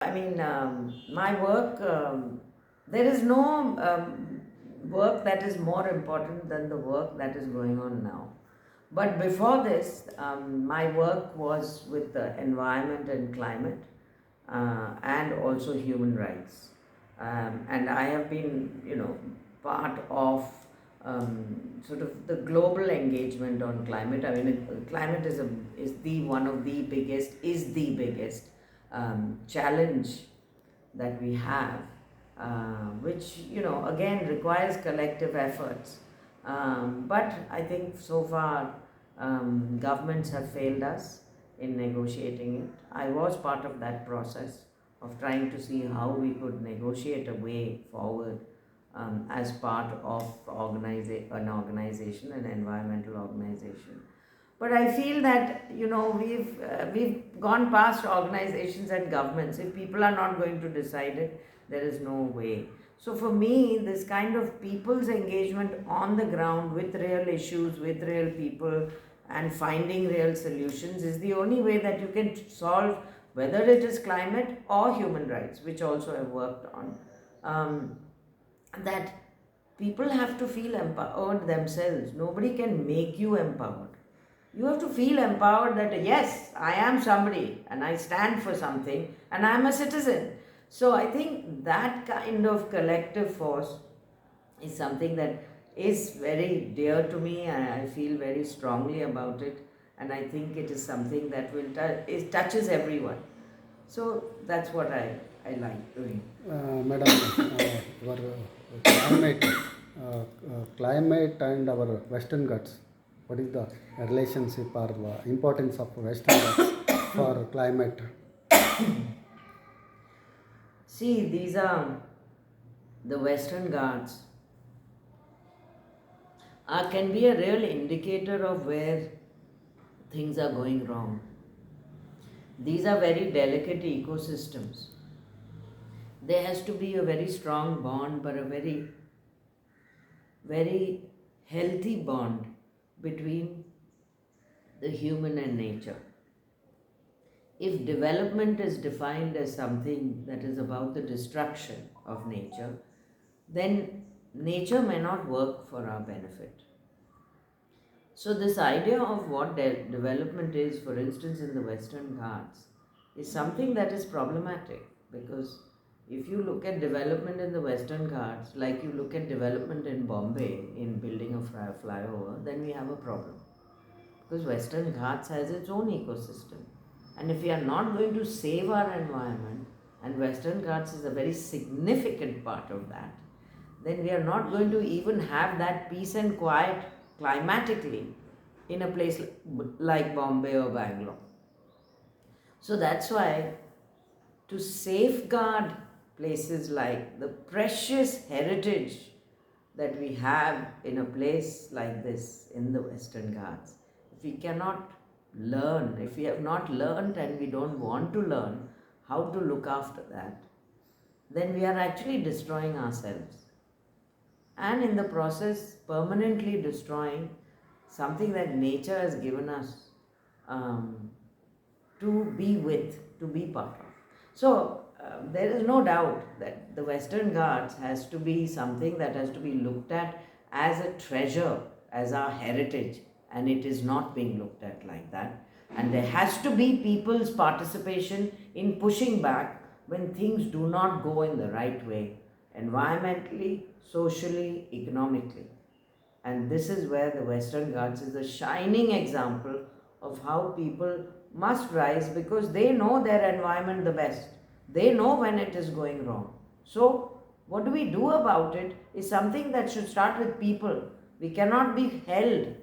My work, there is no work that is more important than the work that is going on now. But before this, my work was with the environment and climate and also human rights. And I have been, part of sort of the global engagement on climate. Climate is the one of the biggest, is the biggest challenge that we have, which again requires collective efforts. But I think so far governments have failed us in negotiating it. I was part of that process of trying to see how we could negotiate a way forward as part of an organization, an environmental organization. But I feel that we've gone past organizations and governments. If people are not going to decide it, there is no way. So for me, this kind of people's engagement on the ground with real issues, with real people, and finding real solutions is the only way that you can solve, whether it is climate or human rights, which also I've worked on. That people have to feel empowered themselves. Nobody can make you empowered. You have to feel empowered that yes, I am somebody and I stand for something and I am a citizen. So I think that kind of collective force is something that is very dear to me, and I feel very strongly about it, and I think it is something that it touches everyone. So that's what I like doing. Madam, our climate and our Western Ghats, what is the relationship or importance of Western Ghats for climate? See, these are the Western Ghats can be a real indicator of where things are going wrong. These are very delicate ecosystems. There has to be a very strong bond, but a very, very healthy bond between the human and nature. If development is defined as something that is about the destruction of nature, then nature may not work for our benefit. So, this idea of what development is, for instance, in the Western Ghats, is something that is problematic, because if you look at development in the Western Ghats, like you look at development in Bombay in building a flyover, then we have a problem. Because Western Ghats has its own ecosystem. And if we are not going to save our environment, and Western Ghats is a very significant part of that, then we are not going to even have that peace and quiet climatically in a place like Bombay or Bangalore. So that's why, to safeguard places like the precious heritage that we have in a place like this in the Western Ghats, if we cannot learn, if we have not learned and we don't want to learn how to look after that, then we are actually destroying ourselves. And in the process, permanently destroying something that nature has given us to be with, to be part of. So, there is no doubt that the Western Ghats has to be something that has to be looked at as a treasure, as our heritage, and it is not being looked at like that. And there has to be people's participation in pushing back when things do not go in the right way, environmentally, socially, economically. And this is where the Western Ghats is a shining example of how people must rise, because they know their environment the best. They know when it is going wrong. So, what do we do about it is something that should start with people. We cannot be held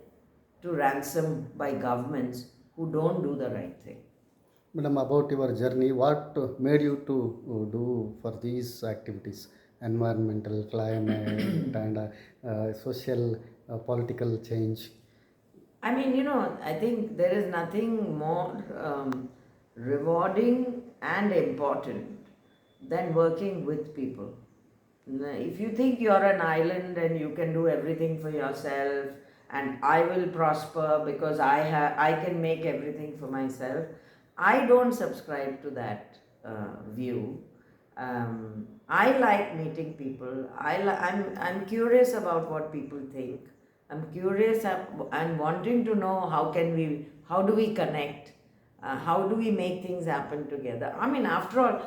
to ransom by governments who don't do the right thing. Madam, about your journey, what made you to do for these activities, environmental, climate, and social, political change? I think there is nothing more rewarding and important than working with people. If you think you're an island and you can do everything for yourself, and I will prosper because I can make everything for myself, I don't subscribe to that view. I like meeting people. I'm curious about what people think. I'm curious and wanting to know how do we connect, how do we make things happen together. I mean, after all,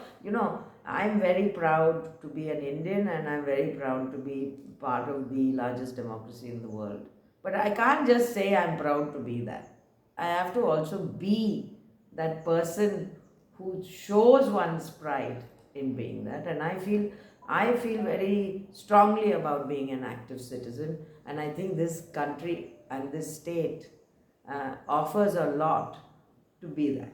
I'm very proud to be an Indian, and I'm very proud to be part of the largest democracy in the world. But I can't just say I'm proud to be that. I have to also be that person who shows one's pride in being that. And I feel very strongly about being an active citizen, and I think this country and this state offers a lot to be that.